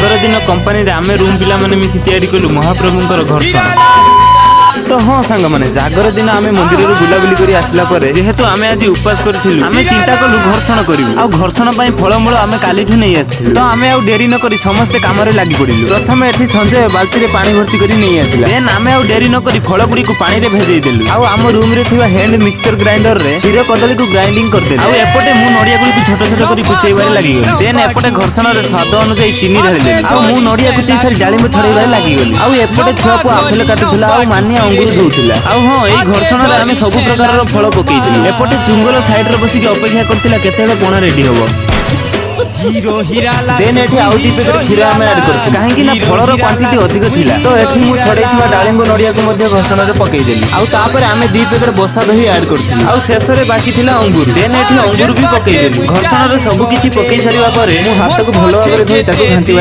ଜାଗର दिन कंपनी आम रूम पिला माने मिसी तैयारी कलु महाप्रभुंकर घर्षण। तो हाँ सांग माने जागर दिन आम मंदिर बुलाबुली कर आसला जेहेतु आम आज उपास करूँ आम चिंता कलु घर्षण करूँ आ घर्षण फलमूल आम काली नहीं आसलु तो आम आउ डेरी न करी समस्ते काम लगी पड़ू। प्रथम एठी संजय बाल्टी पानी भर्ती कर नहीं आसला देन आम आउ डेरी न करी फल गुड़ी को पानी भेजे देलु आम रूम रे थिबा हैंड मिक्सचर ग्राइंडर रे क्षीर कदली को ग्राइंडिंग कर देलु आ एपटे मु नडिया गुड़ी को छोट छोट करी कुचैबारे लागि गली देन एपटे घर्षण रे स्वाद अनुसार चीनी ढाली आ मु नडिया कुचै सारी डालिम छड़ेबारे लागि गली आ एपटे छुआ को आफेल काटुला आ मानिया अंगुर दउतिला आ हां एई घर्षण रे आमे सब प्रकार रो फल पकेइथिलु एपटे चुंगल साइड रे बसिक अपेक्षा करतिला केतेबे कोना रेडी होबो देन एठी आउ दी पैकेट क्षीर आम ऐड करथि काहेकि ना फलर क्वांटिटी अधिक थिला तो एठी मु छड़ेथिबा डालिंग नडिया को मध्ये घर्षण रे पकेइ देली आउ तापर आमे दी पैकेट बसा दही ऐड करथि आउ शेष रे बाकी थिला अंगूर देन एठी अंगूर भी पकेइ देली घर्षण रे सब किछि पकेइ सारिबा परे मु हाथ को भलो भाबरे धोई ताको घांटी